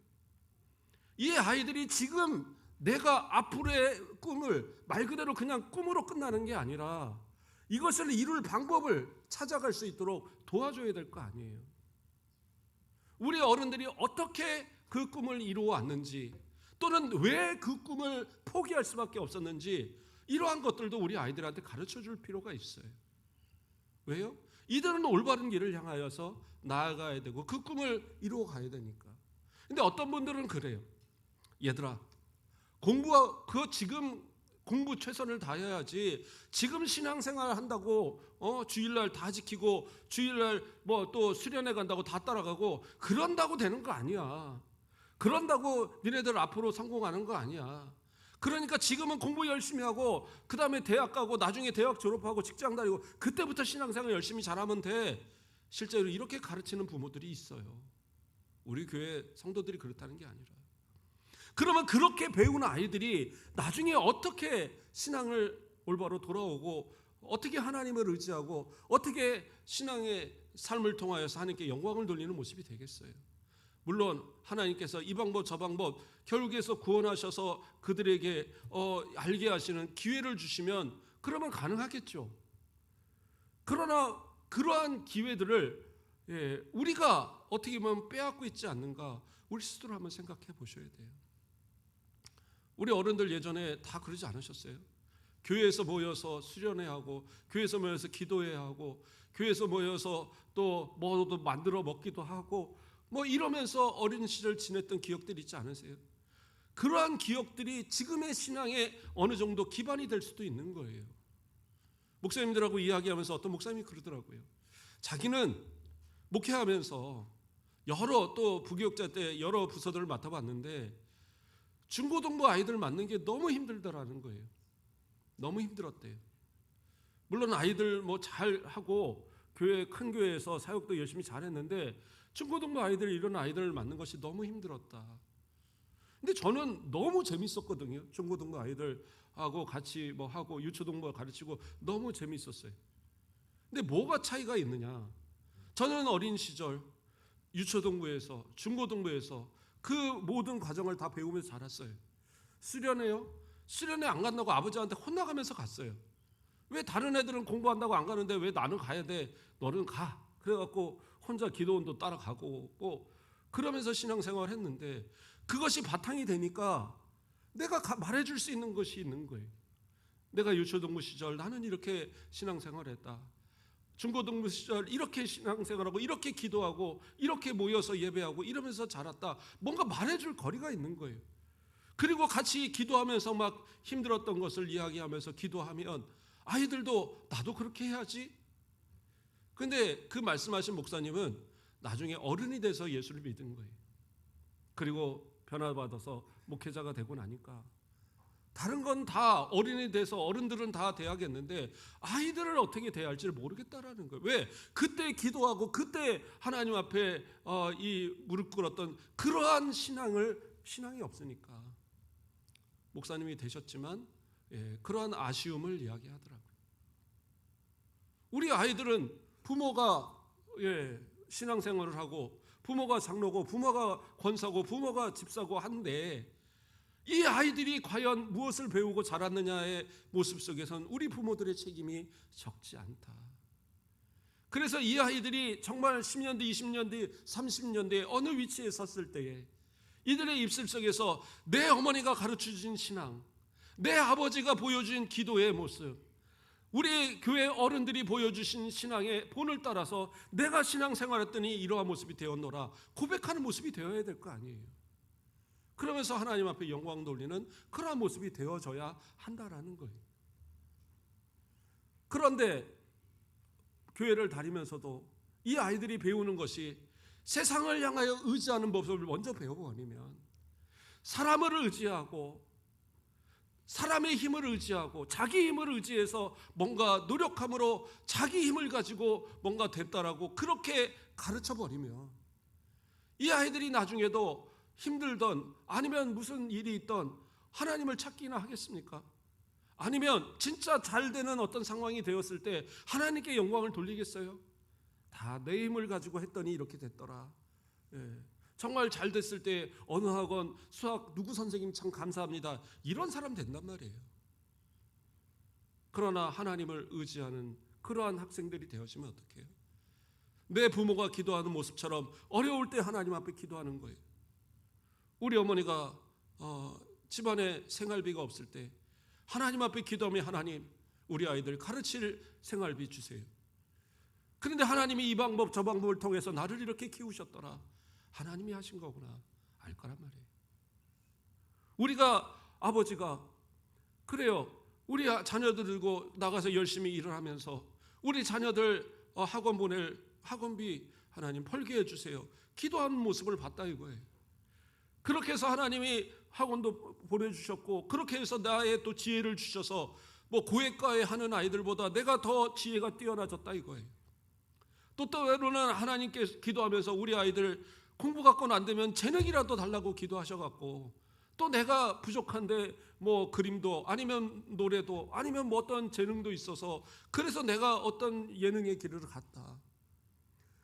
이 아이들이 지금 내가 앞으로의 꿈을 말 그대로 그냥 꿈으로 끝나는 게 아니라 이것을 이룰 방법을 찾아갈 수 있도록 도와줘야 될 거 아니에요. 우리 어른들이 어떻게 그 꿈을 이루어 왔는지, 또는 왜 그 꿈을 포기할 수밖에 없었는지, 이러한 것들도 우리 아이들한테 가르쳐 줄 필요가 있어요. 왜요? 이들은 올바른 길을 향하여서 나아가야 되고 그 꿈을 이루어 가야 되니까. 근데 어떤 분들은 그래요. 얘들아, 그거 지금 공부 최선을 다해야지. 지금 신앙생활 한다고 주일날 다 지키고 주일날 뭐 또 수련회 간다고 다 따라가고 그런다고 되는 거 아니야. 그런다고 니네들 앞으로 성공하는 거 아니야. 그러니까 지금은 공부 열심히 하고 그 다음에 대학 가고 나중에 대학 졸업하고 직장 다니고 그때부터 신앙생활 열심히 잘하면 돼. 실제로 이렇게 가르치는 부모들이 있어요. 우리 교회 성도들이 그렇다는 게 아니라. 그러면 그렇게 배운 아이들이 나중에 어떻게 신앙을 올바로 돌아오고 어떻게 하나님을 의지하고 어떻게 신앙의 삶을 통하여서 하나님께 영광을 돌리는 모습이 되겠어요. 물론 하나님께서 이 방법 저 방법 결국에서 구원하셔서 그들에게 알게 하시는 기회를 주시면 그러면 가능하겠죠. 그러나 그러한 기회들을 우리가 어떻게 보면 빼앗고 있지 않는가, 우리 스스로 한번 생각해 보셔야 돼요. 우리 어른들 예전에 다 그러지 않으셨어요? 교회에서 모여서 수련회 하고 교회에서 모여서 기도회 하고 교회에서 모여서 또 뭐도 만들어 먹기도 하고 뭐 이러면서 어린 시절 지냈던 기억들 있지 않으세요? 그러한 기억들이 지금의 신앙에 어느 정도 기반이 될 수도 있는 거예요. 목사님들하고 이야기하면서 어떤 목사님이 그러더라고요. 자기는 목회하면서 여러 또 부교육자 때 여러 부서들을 맡아봤는데 중고등부 아이들 맡는 게 너무 힘들더라는 거예요. 너무 힘들었대요. 물론 아이들 뭐 잘하고 큰 교회에서 사역도 열심히 잘했는데 중고등부 아이들 이런 아이들을 맡는 것이 너무 힘들었다. 근데 저는 너무 재밌었거든요. 중고등부 아이들하고 같이 뭐 하고 유초등부 가르치고 너무 재밌었어요. 근데 뭐가 차이가 있느냐? 저는 어린 시절 유초등부에서 중고등부에서 그 모든 과정을 다 배우면서 자랐어요. 수련회요? 수련회 안 간다고 아버지한테 혼나가면서 갔어요. 왜 다른 애들은 공부한다고 안 가는데 왜 나는 가야 돼? 너는 가. 그래갖고 혼자 기도원도 따라가고 뭐 그러면서 신앙생활을 했는데 그것이 바탕이 되니까 내가 말해줄 수 있는 것이 있는 거예요. 내가 유초등부 시절 나는 이렇게 신앙생활을 했다. 중고등부 시절 이렇게 신앙생활하고 이렇게 기도하고 이렇게 모여서 예배하고 이러면서 자랐다. 뭔가 말해줄 거리가 있는 거예요. 그리고 같이 기도하면서 막 힘들었던 것을 이야기하면서 기도하면 아이들도 나도 그렇게 해야지. 근데 그 말씀하신 목사님은 나중에 어른이 돼서 예수를 믿은 거예요. 그리고 변화받아서 목회자가 되고 나니까 다른 건 다 어른이 돼서 어른들은 다 돼야겠는데 아이들을 어떻게 대할지를 모르겠다라는 거예요. 왜? 그때 기도하고 그때 하나님 앞에 이 무릎 꿇었던 그러한 신앙이 없으니까 목사님이 되셨지만 그러한 아쉬움을 이야기하더라고요. 우리 아이들은 부모가 신앙생활을 하고 부모가 장로고 부모가 권사고 부모가 집사고 한데 이 아이들이 과연 무엇을 배우고 자랐느냐의 모습 속에선 우리 부모들의 책임이 적지 않다. 그래서 이 아이들이 정말 10년 뒤, 20년 뒤, 30년 뒤에 어느 위치에 섰을 때에 이들의 입술 속에서 내 어머니가 가르쳐준 신앙, 내 아버지가 보여준 기도의 모습, 우리 교회 어른들이 보여주신 신앙의 본을 따라서 내가 신앙생활했더니 이러한 모습이 되었노라 고백하는 모습이 되어야 될 거 아니에요. 그러면서 하나님 앞에 영광 돌리는 그러한 모습이 되어져야 한다라는 거예요. 그런데 교회를 다니면서도 이 아이들이 배우는 것이 세상을 향하여 의지하는 법을 먼저 배워버리면 사람을 의지하고 사람의 힘을 의지하고 자기 힘을 의지해서 뭔가 노력함으로 자기 힘을 가지고 뭔가 됐다라고 그렇게 가르쳐버리면 이 아이들이 나중에도 힘들던 아니면 무슨 일이 있던 하나님을 찾기나 하겠습니까? 아니면 진짜 잘 되는 어떤 상황이 되었을 때 하나님께 영광을 돌리겠어요? 다 내 힘을 가지고 했더니 이렇게 됐더라. 정말 잘 됐을 때 어느 학원 수학 누구 선생님 참 감사합니다. 이런 사람 된단 말이에요. 그러나 하나님을 의지하는 그러한 학생들이 되어지면 어떡해요? 내 부모가 기도하는 모습처럼 어려울 때 하나님 앞에 기도하는 거예요. 우리 어머니가 집안에 생활비가 없을 때 하나님 앞에 기도하면 하나님 우리 아이들 가르칠 생활비 주세요. 그런데 하나님이 이 방법 저 방법을 통해서 나를 이렇게 키우셨더라. 하나님이 하신 거구나 알 거란 말이에요. 우리가 아버지가 그래요. 우리 자녀들 들고 나가서 열심히 일을 하면서 우리 자녀들 학원 보낼 학원비 하나님 벌게 해주세요. 기도하는 모습을 봤다 이거예요. 그렇게 해서 하나님이 학원도 보내주셨고 그렇게 해서 나의 또 지혜를 주셔서 뭐 고액과에 하는 아이들보다 내가 더 지혜가 뛰어나졌다 이거예요. 또 때로는 하나님께 기도하면서 우리 아이들 공부 갖고는 안 되면 재능이라도 달라고 기도하셔갖고 또 내가 부족한데 뭐 그림도 아니면 노래도 아니면 뭐 어떤 재능도 있어서 그래서 내가 어떤 예능의 길을 갔다.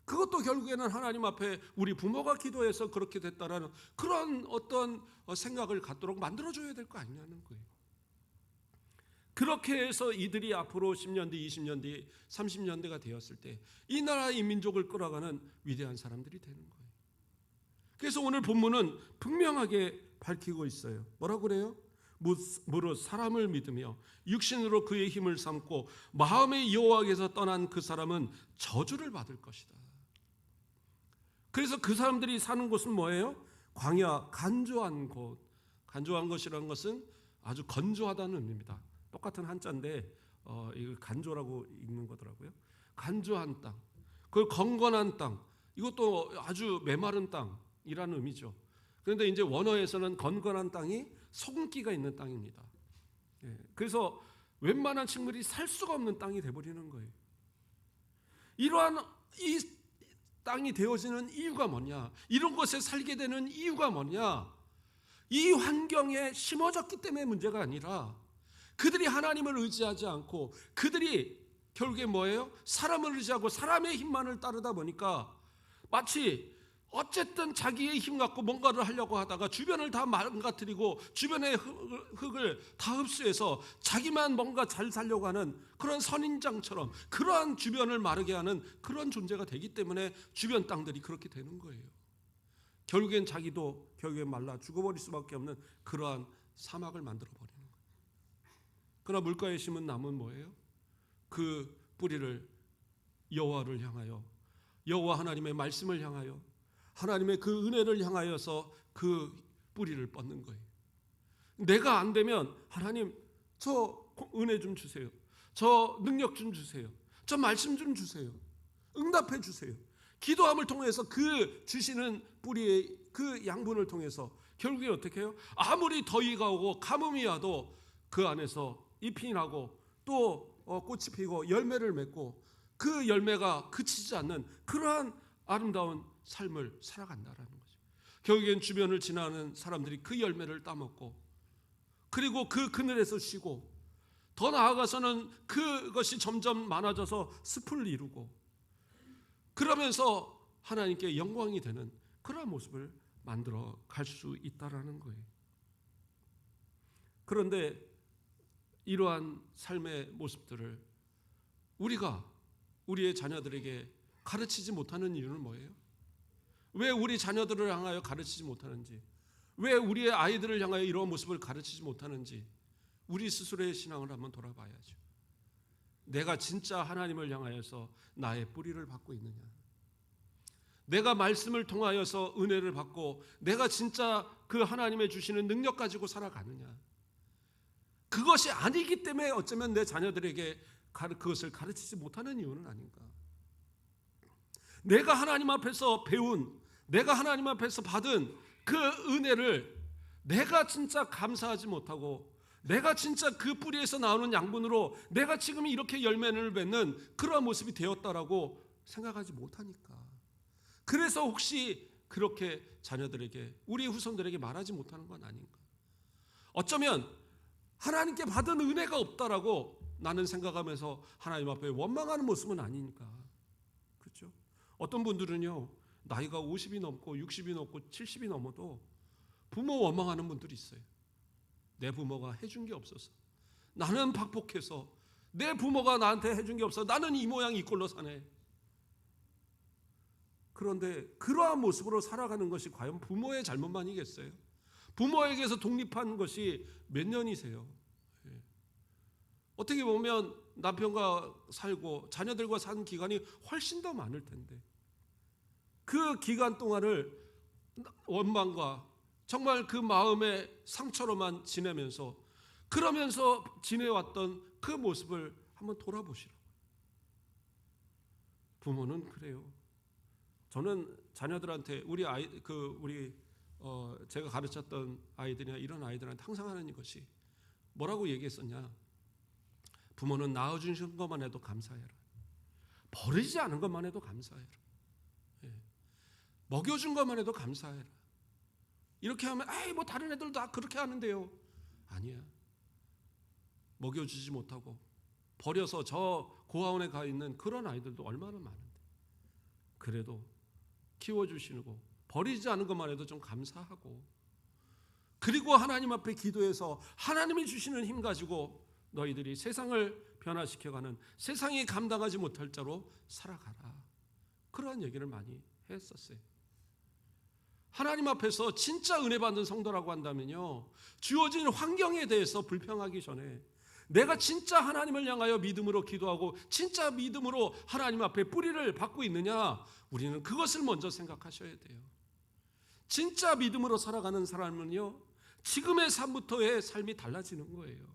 그것도 결국에는 하나님 앞에 우리 부모가 기도해서 그렇게 됐다라는 그런 어떤 생각을 갖도록 만들어줘야 될 거 아니냐는 거예요. 그렇게 해서 이들이 앞으로 10년 뒤, 20년 뒤, 30년 뒤가 되었을 때 이 나라 이 민족을 끌어가는 위대한 사람들이 되는 거예요. 그래서 오늘 본문은 분명하게 밝히고 있어요. 뭐라고 그래요? 무릇 사람을 믿으며 육신으로 그의 힘을 삼고 마음의 여호와께서 떠난 그 사람은 저주를 받을 것이다. 그래서 그 사람들이 사는 곳은 뭐예요? 광야, 간조한 곳. 간조한 것이라는 것은 아주 건조하다는 의미입니다. 똑같은 한자인데 이거 간조라고 읽는 거더라고요. 간조한 땅, 그 건건한 땅, 이것도 아주 메마른 땅이라는 의미죠. 그런데 이제 원어에서는 건건한 땅이 소금기가 있는 땅입니다. 그래서 웬만한 식물이 살 수가 없는 땅이 되어버리는 거예요. 이러한 이 땅이 되어지는 이유가 뭐냐? 이런 곳에 살게 되는 이유가 뭐냐? 이 환경에 심어졌기 때문에 문제가 아니라 그들이 하나님을 의지하지 않고 그들이 결국에 뭐예요? 사람을 의지하고 사람의 힘만을 따르다 보니까 마치 어쨌든 자기의 힘 갖고 뭔가를 하려고 하다가 주변을 다 망가뜨리고 주변의 흙을 다 흡수해서 자기만 뭔가 잘 살려고 하는 그런 선인장처럼 그러한 주변을 마르게 하는 그런 존재가 되기 때문에 주변 땅들이 그렇게 되는 거예요. 결국엔 자기도 결국엔 말라 죽어버릴 수밖에 없는 그러한 사막을 만들어버리는 거예요. 그러나 물가에 심은 나무는 뭐예요? 그 뿌리를 여호와를 향하여 여호와 하나님의 말씀을 향하여 하나님의 그 은혜를 향하여서 그 뿌리를 뻗는 거예요. 내가 안 되면 하나님 저 은혜 좀 주세요. 저 능력 좀 주세요. 저 말씀 좀 주세요. 응답해 주세요. 기도함을 통해서 그 주시는 뿌리의 그 양분을 통해서 결국에 어떻게 해요? 아무리 더위가 오고 가뭄이 와도 그 안에서 잎이 나고 또 꽃이 피고 열매를 맺고 그 열매가 그치지 않는 그러한 아름다운 삶을 살아간다라는 거죠. 결국엔 주변을 지나는 사람들이 그 열매를 따먹고 그리고 그 그늘에서 쉬고 더 나아가서는 그것이 점점 많아져서 숲을 이루고 그러면서 하나님께 영광이 되는 그런 모습을 만들어 갈 수 있다라는 거예요. 그런데 이러한 삶의 모습들을 우리가 우리의 자녀들에게 가르치지 못하는 이유는 뭐예요? 왜 우리 자녀들을 향하여 가르치지 못하는지, 왜 우리의 아이들을 향하여 이런 모습을 가르치지 못하는지 우리 스스로의 신앙을 한번 돌아봐야죠. 내가 진짜 하나님을 향하여서 나의 뿌리를 받고 있느냐? 내가 말씀을 통하여서 은혜를 받고 내가 진짜 그 하나님의 주시는 능력 가지고 살아가느냐? 그것이 아니기 때문에 어쩌면 내 자녀들에게 그것을 가르치지 못하는 이유는 아닌가? 내가 하나님 앞에서 배운, 내가 하나님 앞에서 받은 그 은혜를 내가 진짜 감사하지 못하고 내가 진짜 그 뿌리에서 나오는 양분으로 내가 지금 이렇게 열매를 맺는 그러한 모습이 되었다라고 생각하지 못하니까. 그래서 혹시 그렇게 자녀들에게, 우리 후손들에게 말하지 못하는 건 아닌가. 어쩌면 하나님께 받은 은혜가 없다라고 나는 생각하면서 하나님 앞에 원망하는 모습은 아니니까. 그렇죠? 어떤 분들은요, 나이가 50이 넘고 60이 넘고 70이 넘어도 부모 원망하는 분들이 있어요. 내 부모가 해준 게 없어서, 나는 박복해서 내 부모가 나한테 해준 게 없어, 나는 이 모양 이 꼴로 사네. 그런데 그러한 모습으로 살아가는 것이 과연 부모의 잘못만이겠어요? 부모에게서 독립한 것이 몇 년이세요? 어떻게 보면 남편과 살고 자녀들과 사는 기간이 훨씬 더 많을 텐데, 그 기간 동안을 원망과 정말 그 마음의 상처로만 지내면서, 그러면서 지내왔던 그 모습을 한번 돌아보시라고. 부모는 그래요. 저는 자녀들한테 제가 가르쳤던 아이들이나 이런 아이들한테 항상 하는 것이 뭐라고 얘기했었냐? 부모는 낳아주신 것만 해도 감사해라. 버리지 않은 것만 해도 감사해라. 먹여준 것만 해도 감사해라. 이렇게 하면 뭐 다른 애들 다 그렇게 하는데요. 아니야. 먹여주지 못하고 버려서 저 고아원에 가 있는 그런 아이들도 얼마나 많은데, 그래도 키워주시고 버리지 않은 것만 해도 좀 감사하고, 그리고 하나님 앞에 기도해서 하나님이 주시는 힘 가지고 너희들이 세상을 변화시켜가는, 세상이 감당하지 못할 자로 살아가라. 그러한 얘기를 많이 했었어요. 하나님 앞에서 진짜 은혜 받는 성도라고 한다면요, 주어진 환경에 대해서 불평하기 전에 내가 진짜 하나님을 향하여 믿음으로 기도하고 진짜 믿음으로 하나님 앞에 뿌리를 받고 있느냐, 우리는 그것을 먼저 생각하셔야 돼요. 진짜 믿음으로 살아가는 사람은요, 지금의 삶부터의 삶이 달라지는 거예요.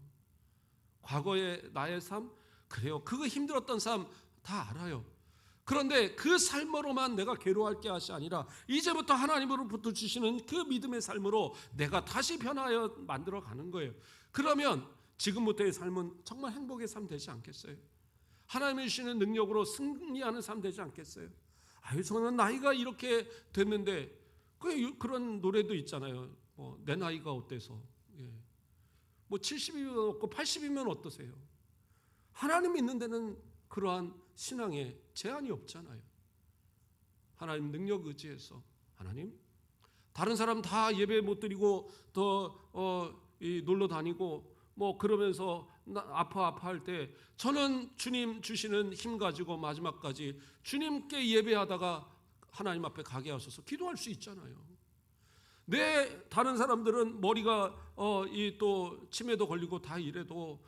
과거의 나의 삶, 그래요, 그거 힘들었던 삶 다 알아요. 그런데 그 삶으로만 내가 괴로워할 게 아니라 이제부터 하나님으로부터 주시는 그 믿음의 삶으로 내가 다시 변하여 만들어가는 거예요. 그러면 지금부터의 삶은 정말 행복의 삶 되지 않겠어요? 하나님이 주시는 능력으로 승리하는 삶 되지 않겠어요? 저는 나이가 이렇게 됐는데, 그런 노래도 있잖아요. 내 나이가 어때서? 70이면 없고 80이면 어떠세요? 하나님 믿는 데는 그러한 신앙에 제한이 없잖아요. 하나님 능력 의지해서, 하나님, 다른 사람 다 예배 못 드리고 놀러 다니고 그러면서 아파할 때 저는 주님 주시는 힘 가지고 마지막까지 주님께 예배하다가 하나님 앞에 가게 하셔서 기도할 수 있잖아요. 다른 사람들은 머리가 또 치매도 걸리고 다 이래도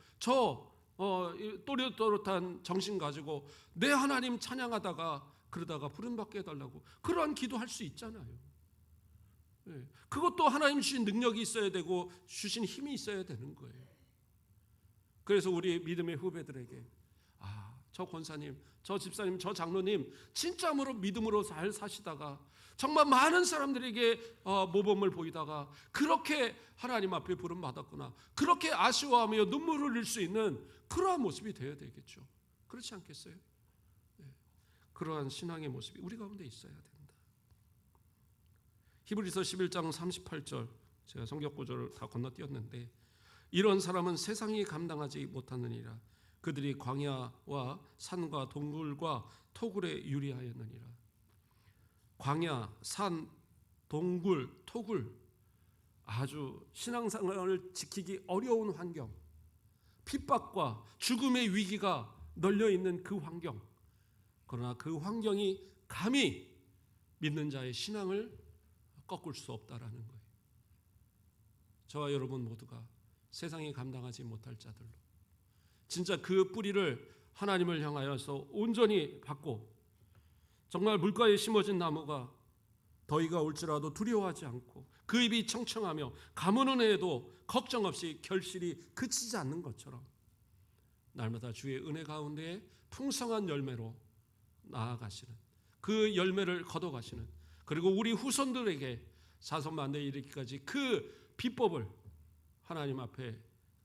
또렷또렷한 정신 가지고 내 하나님 찬양하다가 그러다가 부름받게 해달라고 그러한 기도할 수 있잖아요. 그것도 하나님 주신 능력이 있어야 되고 주신 힘이 있어야 되는 거예요. 그래서 우리 믿음의 후배들에게, 저 권사님, 저 집사님, 저 장로님 진짜로 믿음으로 잘 사시다가 정말 많은 사람들에게 모범을 보이다가 그렇게 하나님 앞에 부름 받았구나, 그렇게 아쉬워하며 눈물을 흘릴 수 있는 그러한 모습이 되어야 되겠죠. 그렇지 않겠어요? 그러한 신앙의 모습이 우리 가운데 있어야 된다. 히브리서 11장 38절, 제가 성경 구절을 다 건너뛰었는데, 이런 사람은 세상이 감당하지 못하느니라. 그들이 광야와 산과 동굴과 토굴에 유리하였느니라. 광야, 산, 동굴, 토굴, 아주 신앙생활을 지키기 어려운 환경, 핍박과 죽음의 위기가 널려있는 그 환경, 그러나 그 환경이 감히 믿는 자의 신앙을 꺾을 수 없다라는 거예요. 저와 여러분 모두가 세상이 감당하지 못할 자들로 진짜 그 뿌리를 하나님을 향하여서 온전히 받고, 정말 물가에 심어진 나무가 더위가 올지라도 두려워하지 않고 그 잎이 청청하며 가무는 해에도 걱정 없이 결실이 그치지 않는 것처럼 날마다 주의 은혜 가운데 풍성한 열매로 나아가시는, 그 열매를 거둬가시는, 그리고 우리 후손들에게 자손만대에 이르기까지 그 비법을 하나님 앞에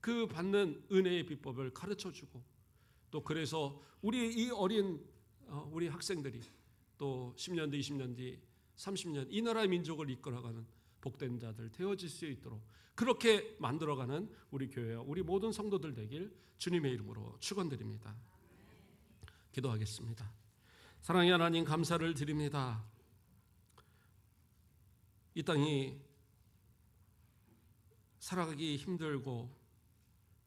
그 받는 은혜의 비법을 가르쳐주고, 또 그래서 우리 이 어린 우리 학생들이 또 10년 뒤, 20년 뒤, 30년 이 나라의 민족을 이끌어가는 복된 자들 되어질 수 있도록 그렇게 만들어가는 우리 교회와 우리 모든 성도들 되길 주님의 이름으로 축원드립니다. 기도하겠습니다. 사랑의 하나님, 감사를 드립니다. 이 땅이 살아가기 힘들고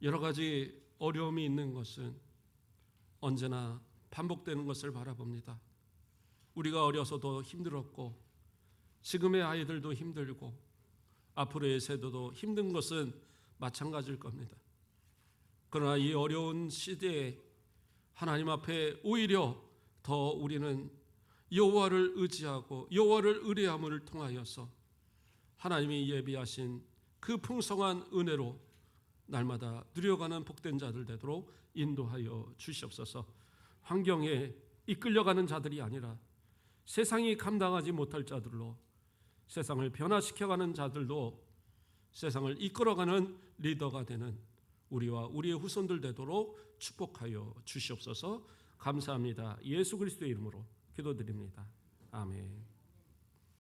여러 가지 어려움이 있는 것은 언제나 반복되는 것을 바라봅니다. 우리가 어려서도 힘들었고 지금의 아이들도 힘들고 앞으로의 세대도 힘든 것은 마찬가지일 겁니다. 그러나 이 어려운 시대에 하나님 앞에 오히려 더 우리는 여호와를 의지하고 여호와를 의뢰함을 통하여서 하나님이 예비하신 그 풍성한 은혜로 날마다 누려가는 복된 자들 되도록 인도하여 주시옵소서. 환경에 이끌려가는 자들이 아니라 세상이 감당하지 못할 자들로 세상을 변화시켜가는 자들도 세상을 이끌어가는 리더가 되는 우리와 우리의 후손들 되도록 축복하여 주시옵소서. 감사합니다. 예수 그리스도의 이름으로 기도드립니다. 아멘.